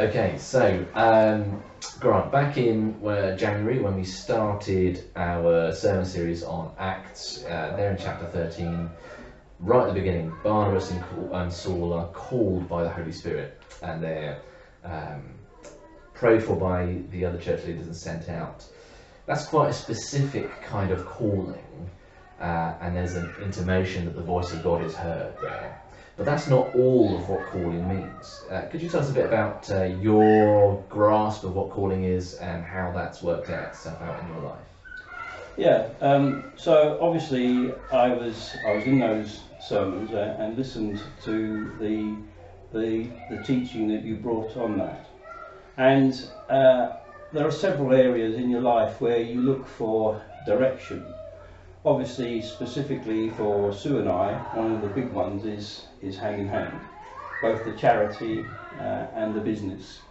Okay, so Grant, back in January when we started our sermon series on Acts, there in chapter 13, right at the beginning, Barnabas and Saul are called by the Holy Spirit, and they're prayed for by the other church leaders and sent out. That's quite a specific kind of calling, and there's an intimation that the voice of God is heard there. But that's not all of what calling means. Could you tell us a bit about your grasp of what calling is and how that's worked itself out in your life? Yeah, so obviously I was in those sermons and listened to the teaching that you brought on that. And there are several areas in your life where you look for direction. Obviously, specifically for Sue and I, one of the big ones is hand in hand, both the charity and the business.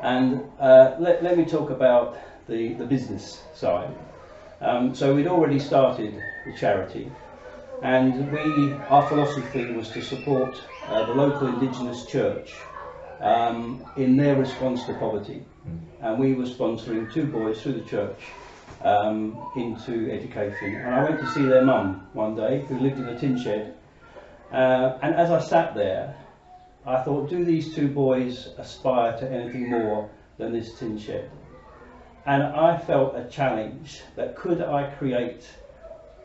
And let me talk about the business side. So we'd already started the charity, and our philosophy was to support the local Indigenous church in their response to poverty. And we were sponsoring 2 boys through the church into education. And I went to see their mum one day, who lived in a tin shed, and as I sat there, I thought, do these 2 boys aspire to anything more than this tin shed? And I felt a challenge that could I create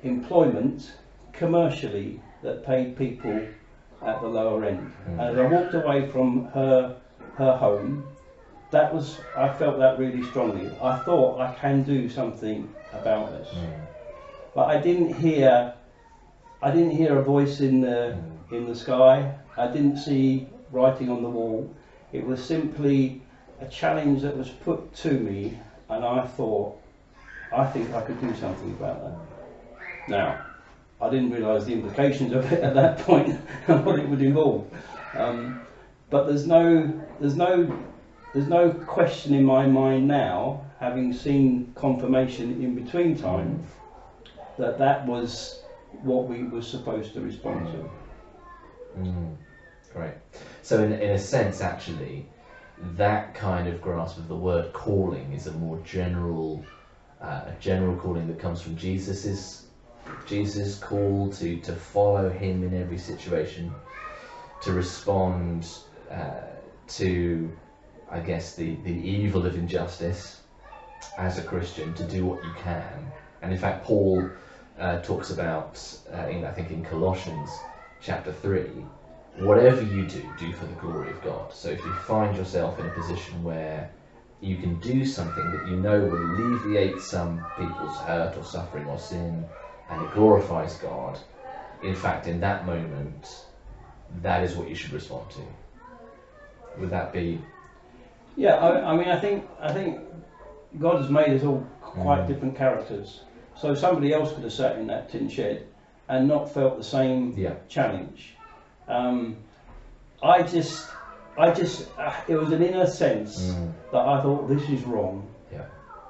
employment commercially that paid people at the lower end. And as I walked away from her home, I felt that really strongly. I thought I can do something about this. But I didn't hear a voice in the sky. I didn't see writing on the wall. It was simply a challenge that was put to me, and I thought, I think I could do something about that. Now, I didn't realise the implications of it at that point and what it would involve. But there's no question in my mind now, having seen confirmation in between time, that was what we were supposed to respond to. Great. So in a sense, actually, that kind of grasp of the word calling is a more general calling that comes from Jesus' call to follow him in every situation, to respond to, I guess, the evil of injustice as a Christian, to do what you can. And in fact, Paul talks about, I think in Colossians chapter 3, whatever you do for the glory of God. So if you find yourself in a position where you can do something that you know will alleviate some people's hurt or suffering or sin, and it glorifies God, in fact, in that moment, that is what you should respond to. Would that be? Yeah, I mean, I think God has made us all quite different characters. So somebody else could have sat in that tin shed and not felt the same challenge. It was an inner sense that I thought, this is wrong,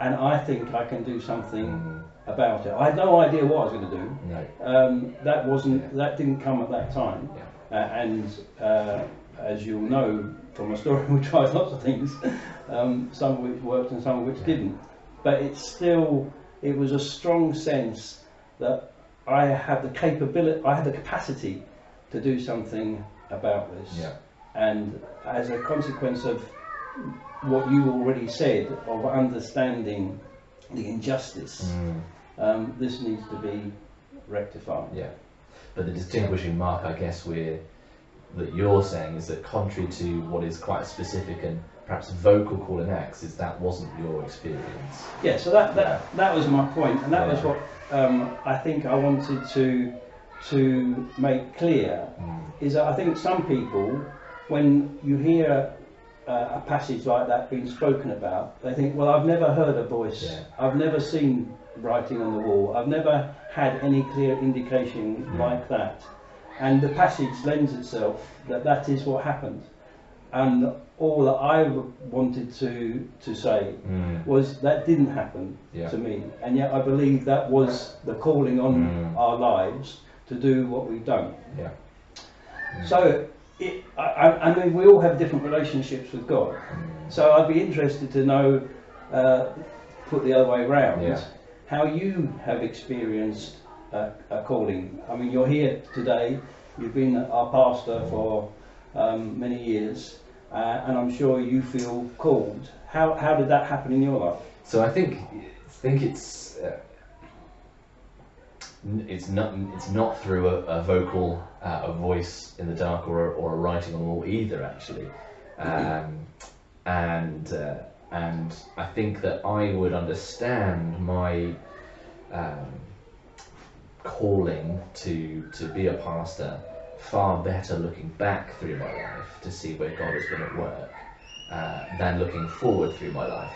and I think I can do something about it. I had no idea what I was going to do. No. That didn't come at that time. And as you'll know from my story, we tried lots of things, some of which worked and some of which didn't. But it was a strong sense that I had the capacity to do something about this. And as a consequence of what you already said, of understanding the injustice, this needs to be rectified. But the distinguishing mark, I guess, that you're saying is that contrary to what is quite a specific and perhaps vocal call in Acts, is that wasn't your experience. Yeah, so that was my point, and that was what I think I wanted to make clear, is that I think some people, when you hear a passage like that being spoken about, they think, well, I've never heard a voice, I've never seen writing on the wall, I've never had any clear indication like that. And the passage lends itself that is what happened. And all that I wanted to say was that didn't happen to me. And yet I believe that was the calling on our lives to do what we've done. So I mean, we all have different relationships with God, so I'd be interested to know, put the other way around, Yeah. how you have experienced a calling. I mean, you're here today, you've been our pastor for many years, and I'm sure you feel called. How did that happen in your life? So I think it's not through a vocal, a voice in the dark, or a writing on the wall either, actually, and I think that I would understand my calling to be a pastor far better looking back through my life to see where God has been at work than looking forward through my life.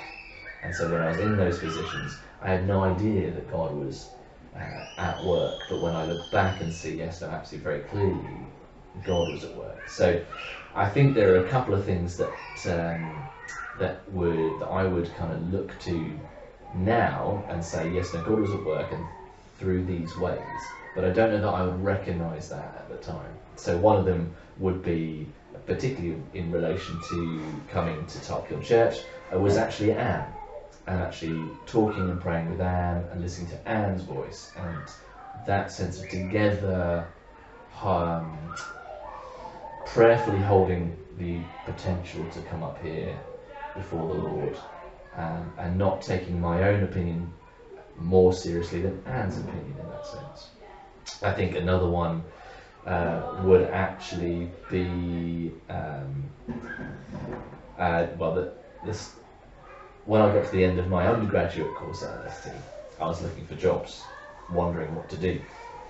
And so when I was in those positions, I had no idea that God was at work, but when I look back and see, yes, no, absolutely, very clearly, God was at work. So I think there are a couple of things that I would kind of look to now and say, yes, no, God was at work and through these ways, but I don't know that I would recognise that at the time. So one of them would be, particularly in relation to coming to Tarkhill Church, was actually Anne. And actually talking and praying with Anne and listening to Anne's voice, and that sense of together, prayerfully holding the potential to come up here before the Lord, and not taking my own opinion more seriously than Anne's opinion in that sense. I think another one would actually be when I got to the end of my undergraduate course at LST, I was looking for jobs, wondering what to do.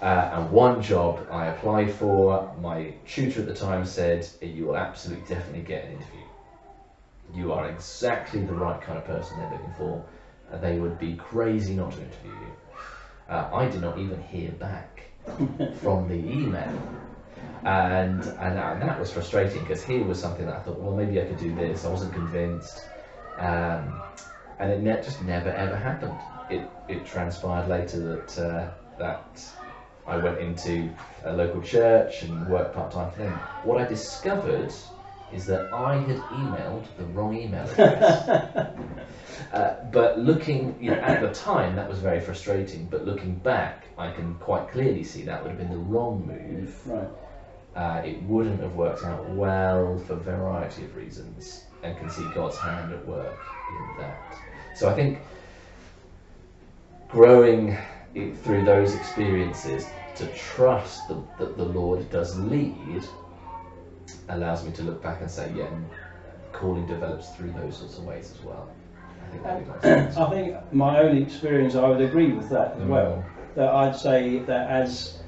And one job I applied for, my tutor at the time said, you will absolutely definitely get an interview. You are exactly the right kind of person they're looking for. They would be crazy not to interview you. I did not even hear back from the email. And that was frustrating, because here was something that I thought, well, maybe I could do this. I wasn't convinced. And it just never ever happened. It transpired later that I went into a local church and worked part-time for them. What I discovered is that I had emailed the wrong email address. But looking, at the time, that was very frustrating. But looking back, I can quite clearly see that would have been the wrong move. Right. It wouldn't have worked out well for a variety of reasons, and can see God's hand at work in that. So I think growing through those experiences to trust that the Lord does lead allows me to look back and say, yeah, calling develops through those sorts of ways as well. I think that makes sense. I think my own experience, I would agree with that as well. That I'd say that as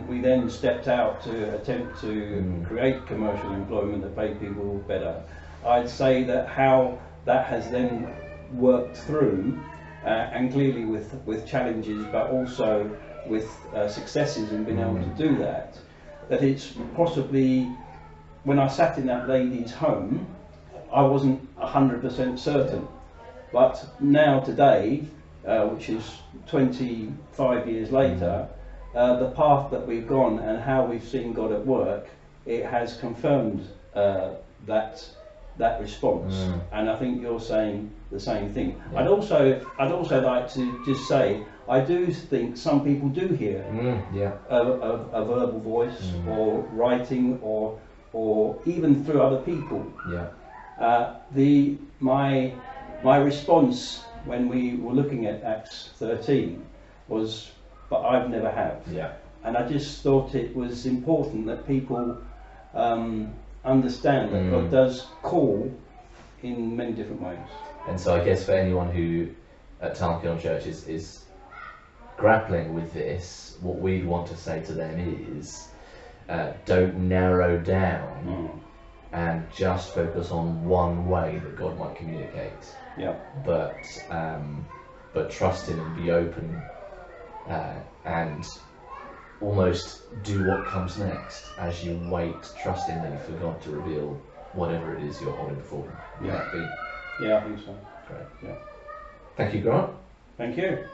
we then stepped out to attempt to create commercial employment that paid people better, I'd say that how that has then worked through, and clearly with challenges, but also with successes in being able to do that, that it's possibly, when I sat in that lady's home, I wasn't 100% certain. But now today, which is 25 years later, the path that we've gone and how we've seen God at work, it has confirmed that response. And I think you're saying the same thing. Yeah. I'd also like to just say, I do think some people do hear a verbal voice or writing or even through other people. Yeah. My response when we were looking at Acts 13 was, but I've never have. Yeah. And I just thought it was important that people understand that God does call in many different ways. And so I guess for anyone who at Tarkhill Church is grappling with this, what we'd want to say to them is, don't narrow down and just focus on one way that God might communicate. Yeah. But trust Him and be open, and almost do what comes next as you wait, trusting that for God to reveal whatever it is you're holding before Him. Yeah. Would that be? Yeah, I think so. Great. Yeah. Thank you, Grant. Thank you.